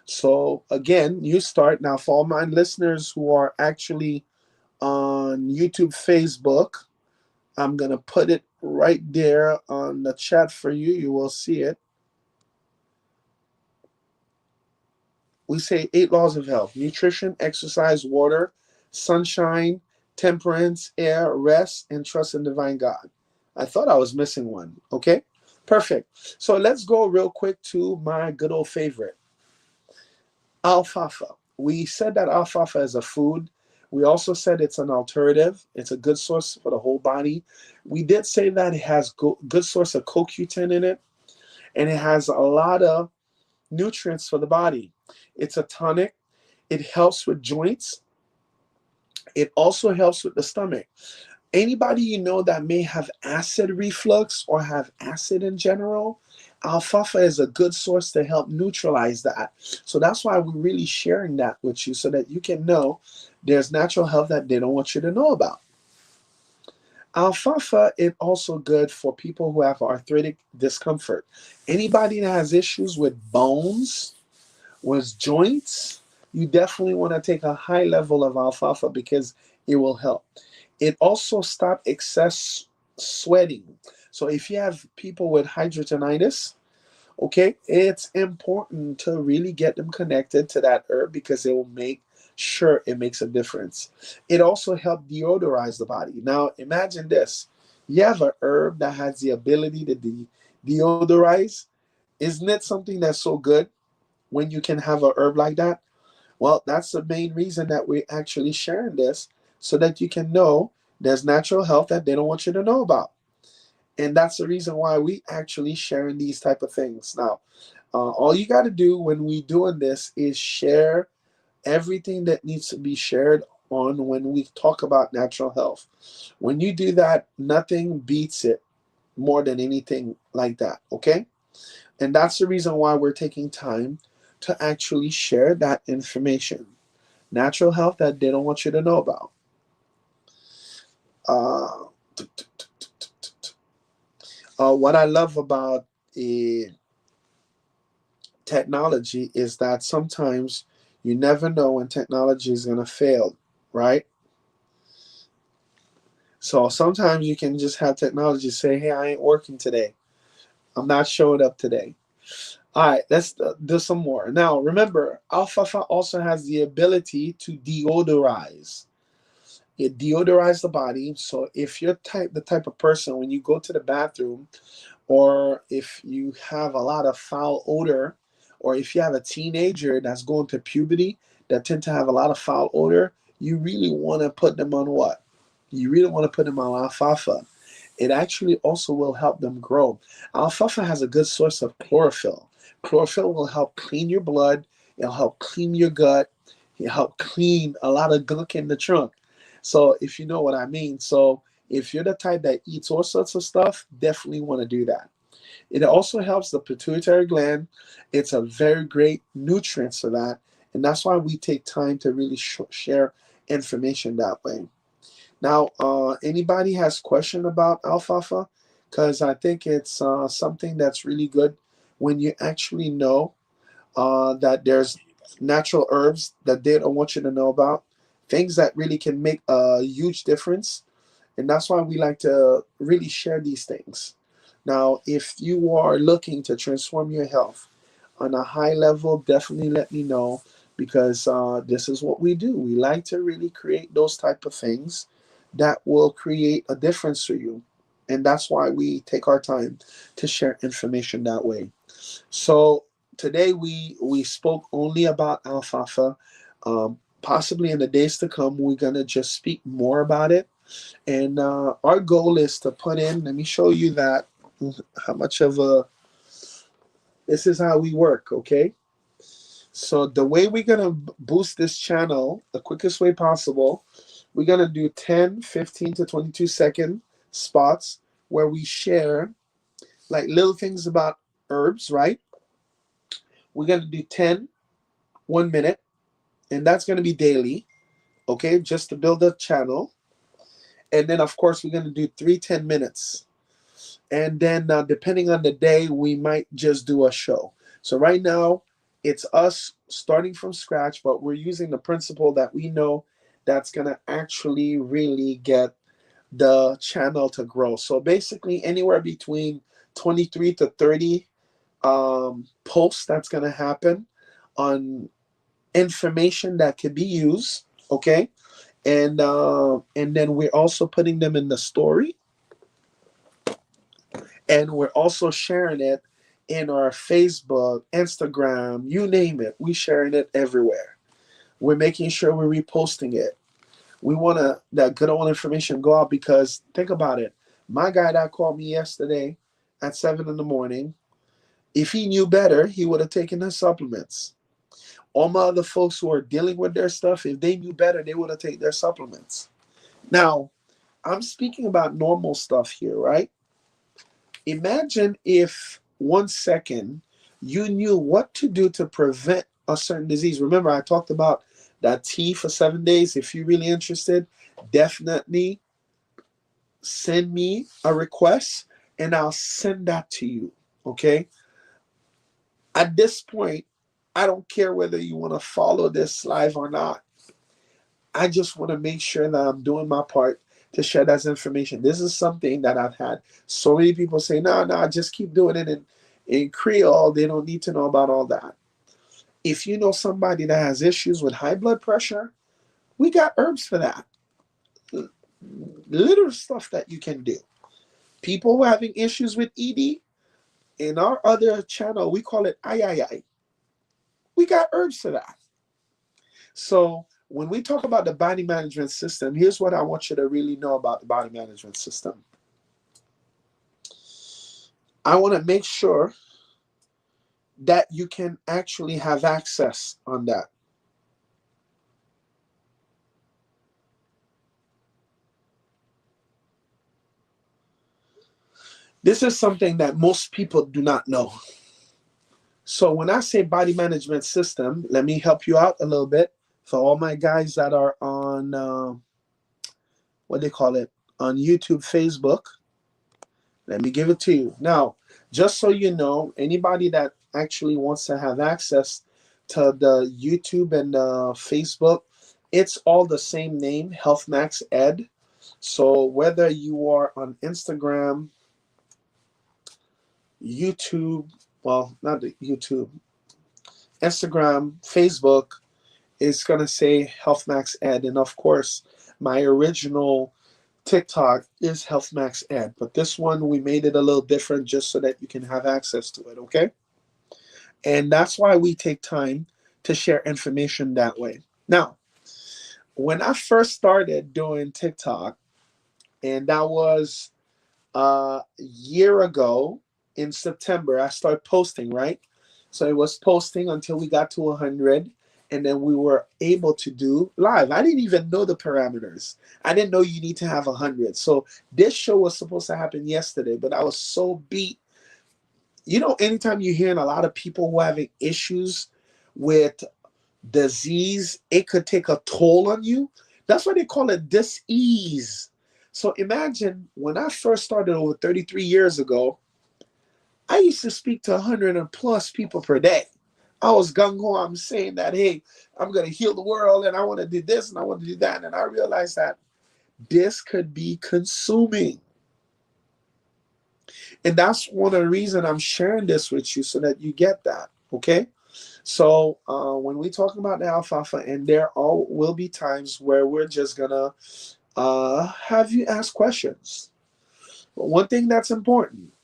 So again, you start now. For all my listeners who are actually on YouTube, Facebook, I'm gonna put it right there on the chat for you. You will see it. We say 8 laws of health: nutrition, exercise, water, sunshine, temperance, air, rest, and trust in divine God. I thought I was missing one. Okay, perfect. So let's go real quick to my good old favorite, alfalfa. We said that alfalfa is a food. We also said it's an alternative. It's a good source for the whole body. We did say that it has good source of CoQ10 in it, and it has a lot of nutrients for the body. It's a tonic. It helps with joints. It also helps with the stomach. Anybody you know that may have acid reflux or have acid in general, alfalfa is a good source to help neutralize that. So that's why we're really sharing that with you so that you can know there's natural health that they don't want you to know about. Alfalfa is also good for people who have arthritic discomfort. Anybody that has issues with bones, with joints, you definitely want to take a high level of alfalfa because it will help. It also stops excess sweating. So if you have people with hidradenitis, okay, it's important to really get them connected to that herb because it will make sure it makes a difference. It also helps deodorize the body. Now imagine this. You have a herb that has the ability to deodorize. Isn't it something that's so good when you can have a herb like that? Well, that's the main reason that we're actually sharing this so that you can know there's natural health that they don't want you to know about. And that's the reason why we actually sharing these type of things. Now, all you got to do when we doing this is share everything that needs to be shared on when we talk about natural health. When you do that, nothing beats it more than anything like that. Okay. And that's the reason why we're taking time to actually share that information. Natural health that they don't want you to know about. Uh, what I love about uh, technology is that sometimes you never know when technology is going to fail, right? So sometimes you can just have technology say, hey, I ain't working today. I'm not showing up today. All right, let's do some more. Now, remember, alfalfa also has the ability to deodorize. It deodorizes the body. So if you're the type of person when you go to the bathroom, or if you have a lot of foul odor, or if you have a teenager that's going to puberty that tend to have a lot of foul odor, you really want to put them on what? You really want to put them on alfalfa. It actually also will help them grow. Alfalfa has a good source of chlorophyll. Chlorophyll will help clean your blood, it'll help clean your gut, it'll help clean a lot of gunk in the trunk. So, if you know what I mean. So, if you're the type that eats all sorts of stuff, definitely want to do that. It also helps the pituitary gland. It's a very great nutrient for that. And that's why we take time to really share information that way. Now, anybody has question about alfalfa? Because I think it's something that's really good when you actually know that there's natural herbs that they don't want you to know about, things that really can make a huge difference. And that's why we like to really share these things. Now, if you are looking to transform your health on a high level, definitely let me know because this is what we do. We like to really create those type of things that will create a difference for you. And that's why we take our time to share information that way. So today we spoke only about alfalfa. Possibly in the days to come, we're gonna just speak more about it. And our goal is to put in. Let me show you that how much of a. This is how we work. Okay. So the way we're gonna boost this channel the quickest way possible, we're gonna do 10, 15 to 22-second spots where we share like little things about herbs, right? We're gonna do 10, 1 minute, and that's gonna be daily, okay, just to build a channel. And then of course we're gonna do 3 10 minutes. And then depending on the day, we might just do a show. So right now It's us starting from scratch, but we're using the principle that we know that's going to actually really get the channel to grow. So basically, anywhere between 23 to 30 posts that's going to happen on information that could be used. Okay. And then we're also putting them in the story, and we're also sharing it in our Facebook, Instagram, you name it. We sharing it everywhere. We're making sure we're reposting it. We want to that good old information go out, because think about it. My guy that called me yesterday at 7 in the morning, if he knew better, he would have taken his supplements. All my other folks who are dealing with their stuff, if they knew better, they would have taken their supplements. Now, I'm speaking about normal stuff here, right? Imagine if 1 second you knew what to do to prevent a certain disease. Remember, I talked about that tea for 7 days. If you're really interested, definitely send me a request and I'll send that to you. Okay. At this point, I don't care whether you want to follow this live or not. I just want to make sure that I'm doing my part to share that information. This is something that I've had so many people say, no, just keep doing it in Creole. They don't need to know about all that. If you know somebody that has issues with high blood pressure, we got herbs for that. Little stuff that you can do. People who are having issues with ED, in our other channel, we call it ay. We got herbs for that. So when we talk about the body management system, here's what I want you to really know about the body management system. I want to make sure that you can actually have access on that. This is something that most people do not know. So when I say body management system, let me help you out a little bit. For all my guys that are on, what they call it, on YouTube, Facebook, let me give it to you. Now, just so you know, anybody that actually wants to have access to the YouTube and the Facebook, it's all the same name, Health Max Ed. So whether you are on Instagram, YouTube, well, not the YouTube, Instagram, Facebook, it's going to say Health Max Ed. And of course, my original TikTok is Health Max Ed, but this one we made it a little different just so that you can have access to it, okay? And that's why we take time to share information that way. Now, when I first started doing TikTok, and that was a year ago in September, I started posting, right? So it was posting until we got to 100, and then we were able to do live. I didn't even know the parameters. I didn't know you need to have 100. So this show was supposed to happen yesterday, but I was so beat. You know, anytime you're hearing a lot of people who are having issues with disease, it could take a toll on you. That's why they call it dis-ease. So imagine when I first started over 33 years ago, I used to speak to 100 and plus people per day. I was gung-ho. I'm saying that, hey, I'm going to heal the world and I want to do this and I want to do that. And I realized that this could be consuming. And that's one of the reasons I'm sharing this with you, so that you get that, okay? So when we talk about the alfalfa, and there all will be times where we're just going to have you ask questions. But one thing that's important,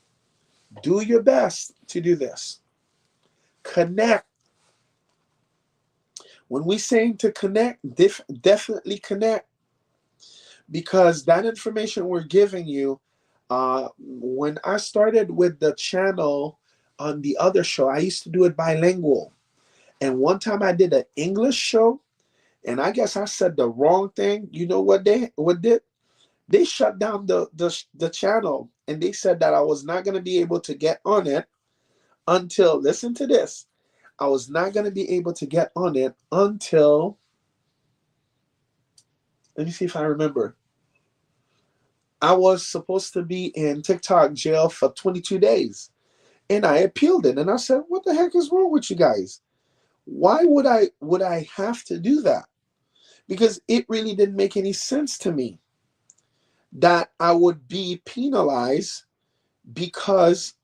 do your best to do this. Connect. When we saying to connect, definitely connect, because that information we're giving you, when I started with the channel on the other show, I used to do it bilingual. And one time I did an English show, and I guess I said the wrong thing. You know what did? They shut down the channel, and they said that I was not going to be able to get on it until, listen to this, I was not going to be able to get on it until, let me see if I remember. I was supposed to be in TikTok jail for 22 days. And I appealed it. And I said, what the heck is wrong with you guys? Why would I have to do that? Because it really didn't make any sense to me that I would be penalized because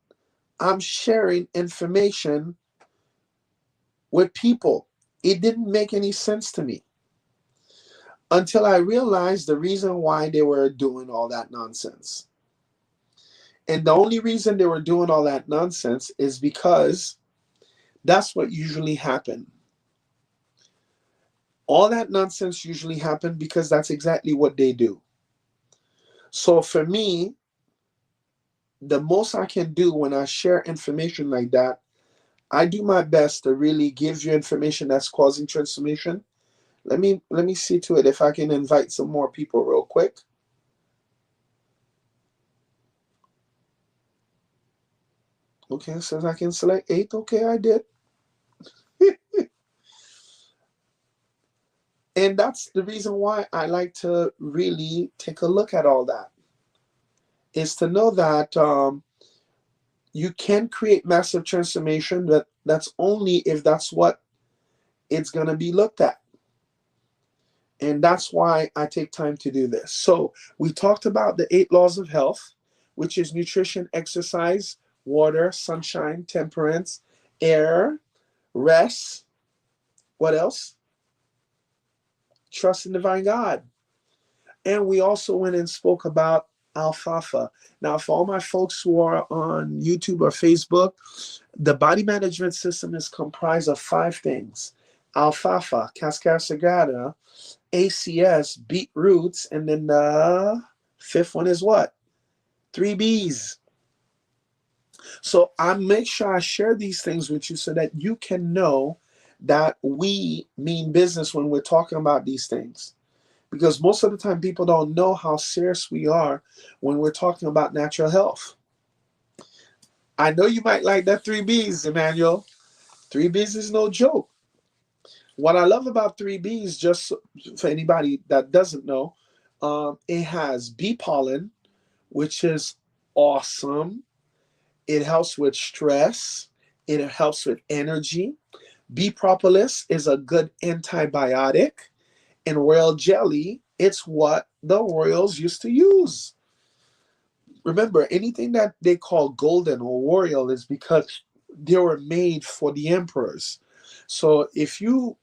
I'm sharing information with people. It didn't make any sense to me until I realized the reason why they were doing all that nonsense. And the only reason they were doing all that nonsense is because that's what usually happened. All that nonsense usually happened because that's exactly what they do. So for me, the most I can do when I share information like that, I do my best to really give you information that's causing transformation. Let me see to it if I can invite some more people real quick. Okay, it says I can select 8. Okay, I did. And that's the reason why I like to really take a look at all that, is to know that you can create massive transformation, but that's only if that's what it's going to be looked at. And that's why I take time to do this. So we talked about the 8 laws of health, which is nutrition, exercise, water, sunshine, temperance, air, rest. What else? Trust in divine God. And we also went and spoke about alfalfa. Now, for all my folks who are on YouTube or Facebook, the body management system is comprised of 5 things: alfalfa, cascara sagrada, ACS, beetroots, and then the 5th one is what? 3Bs. So I make sure I share these things with you so that you can know that we mean business when we're talking about these things. Because most of the time people don't know how serious we are when we're talking about natural health. I know you might like that 3Bs, Emmanuel. 3Bs is no joke. What I love about 3Bs, just for anybody that doesn't know, it has bee pollen, which is awesome. It helps with stress. It helps with energy. Bee propolis is a good antibiotic. And royal jelly, it's what the royals used to use. Remember, anything that they call golden or royal is because they were made for the emperors. So if you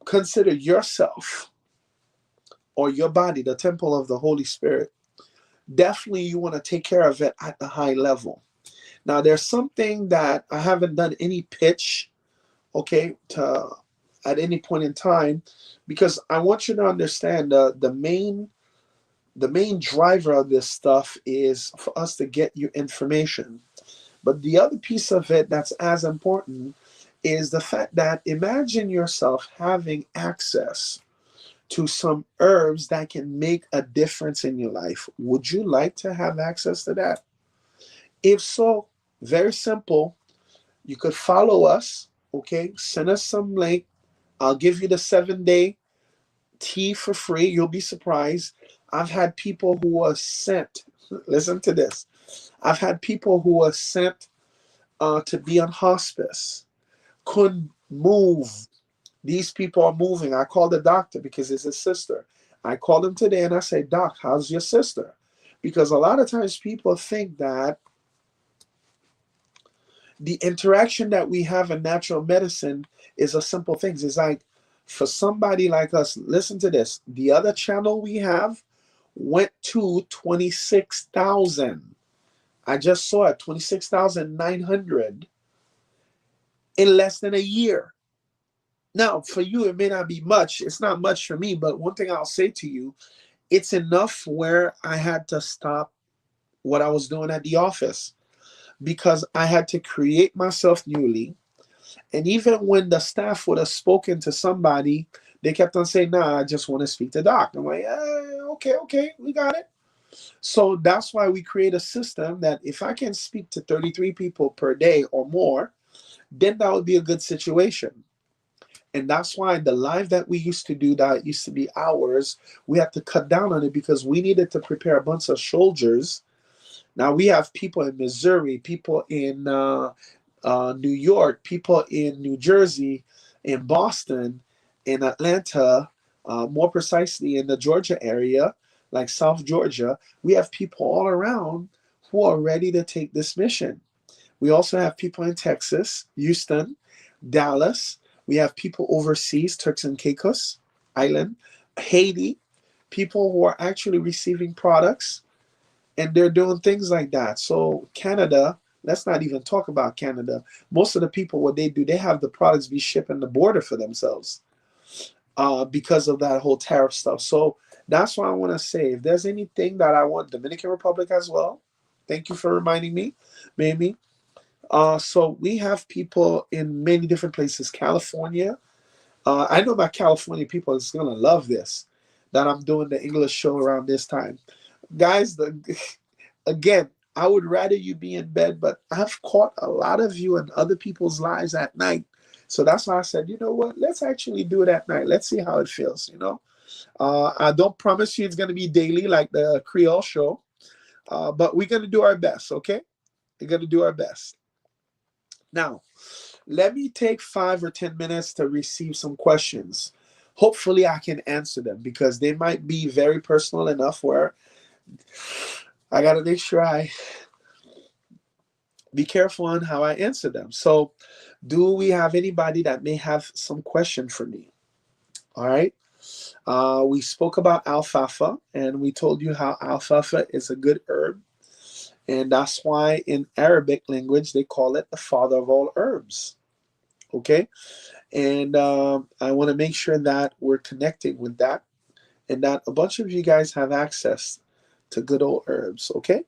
consider yourself or your body the temple of the Holy Spirit, definitely you want to take care of it at the high level. Now, there's something that I haven't done any pitch, okay, to at any point in time, because I want you to understand the main driver of this stuff is for us to get you information. But the other piece of it that's as important is the fact that imagine yourself having access to some herbs that can make a difference in your life. Would you like to have access to that? If so, very simple. You could follow us, okay? Send us some link. I'll give you the 7-day tea for free. You'll be surprised. I've had people who were sent, listen to this. I've had people who were sent to be on hospice, couldn't move. These people are moving. I called the doctor because it's his sister. I called him today and I said, Doc, how's your sister? Because a lot of times people think that the interaction that we have in natural medicine is a simple thing. It's like for somebody like us, listen to this. The other channel we have went to 26,000. I just saw it, 26,900 in less than a year. Now, for you, it may not be much. It's not much for me, but one thing I'll say to you, it's enough where I had to stop what I was doing at the office because I had to create myself newly. And even when the staff would have spoken to somebody, they kept on saying, nah, I just want to speak to Doc. I'm like, okay, we got it. So that's why we create a system that if I can speak to 33 people per day or more, then that would be a good situation. And that's why the live that we used to do that used to be hours, we had to cut down on it because we needed to prepare a bunch of soldiers. Now we have people in Missouri, people in New York, people in New Jersey, in Boston, in Atlanta, more precisely in the Georgia area, like South Georgia. We have people all around who are ready to take this mission. We also have people in Texas, Houston, Dallas. We have people overseas, Turks and Caicos Island, Haiti, people who are actually receiving products, and they're doing things like that. So Canada, let's not even talk about Canada. Most of the people, what they do, they have the products be shipping the border for themselves because of that whole tariff stuff. So that's why I want to say, if there's anything that I want, Dominican Republic as well. Thank you for reminding me, maybe. So we have people in many different places. California. I know my California people is gonna love this. That I'm doing the English show around this time, guys. Again, I would rather you be in bed, but I've caught a lot of you in other people's lives at night. So that's why I said, you know what? Let's actually do it at night. Let's see how it feels. I don't promise you it's gonna be daily like the Creole show, but we're gonna do our best. Okay, we're gonna do our best. Now, let me take 5 or 10 minutes to receive some questions. Hopefully, I can answer them because they might be very personal enough where I got to make sure I be careful on how I answer them. So, do we have anybody that may have some question for me? All right. We spoke about alfalfa and we told you how alfalfa is a good herb. And that's why in Arabic language they call it the father of all herbs. Okay. And I want to make sure that we're connecting with that and that a bunch of you guys have access to good old herbs. Okay.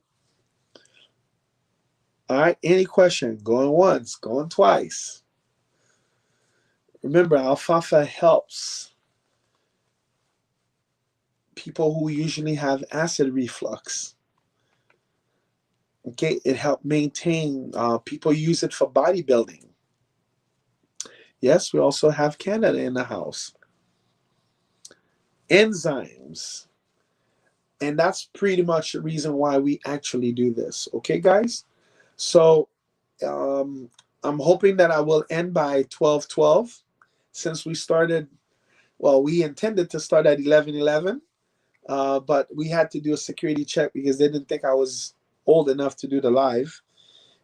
All right. Any question? Going once, going twice. Remember, alfalfa helps people who usually have acid reflux. Okay. It helps maintain, people use it for bodybuilding. Yes, we also have Canada in the house. Enzymes. And that's pretty much the reason why we actually do this. Okay, guys? So I'm hoping that I will end by 12:12 since we started, well, we intended to start at 11:11, but we had to do a security check because they didn't think I was old enough to do the live.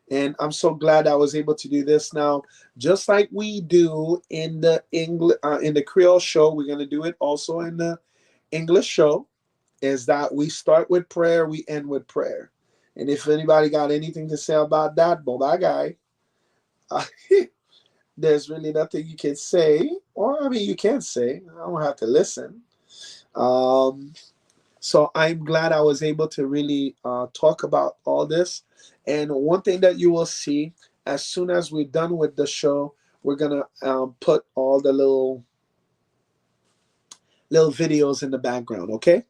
And I'm so glad I was able to do this now. Just like we do in the in the Creole show, we're gonna do it also in the English show. Is that we start with prayer, we end with prayer. And if anybody got anything to say about that, well, bye, guy. Uh, there's really nothing you can say, or I mean, you can say. I don't have to listen. Um, so I'm glad I was able to really talk about all this. And one thing that you will see as soon as we're done with the show, we're gonna put all the little videos in the background. Okay.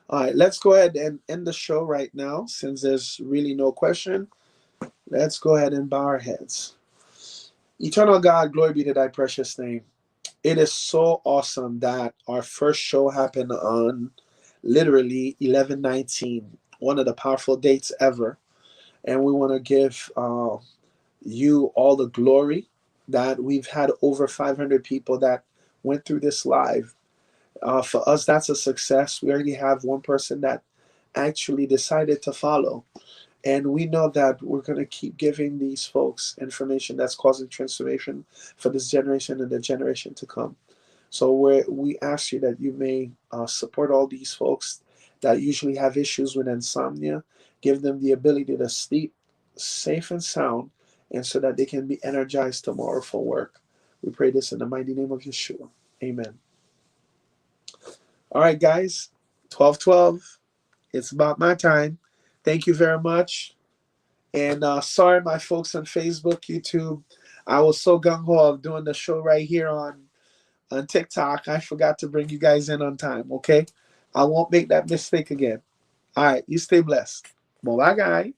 All right. Let's go ahead and end the show right now since there's really no question. Let's go ahead and bow our heads. Eternal God, glory be to thy precious name. It is so awesome that our first show happened on literally 11/19, one of the powerful dates ever. And we want to give you all the glory that we've had over 500 people that went through this live. For us, that's a success. We already have one person that actually decided to follow. And we know that we're going to keep giving these folks information that's causing transformation for this generation and the generation to come. So we ask you that you may support all these folks that usually have issues with insomnia, give them the ability to sleep safe and sound, and so that they can be energized tomorrow for work. We pray this in the mighty name of Yeshua. Amen. All right, guys, 12:12. It's about my time. Thank you very much. And sorry, my folks on Facebook, YouTube. I was so gung ho of doing the show right here on TikTok. I forgot to bring you guys in on time. Okay, I won't make that mistake again. All right, you stay blessed. Bye, guy.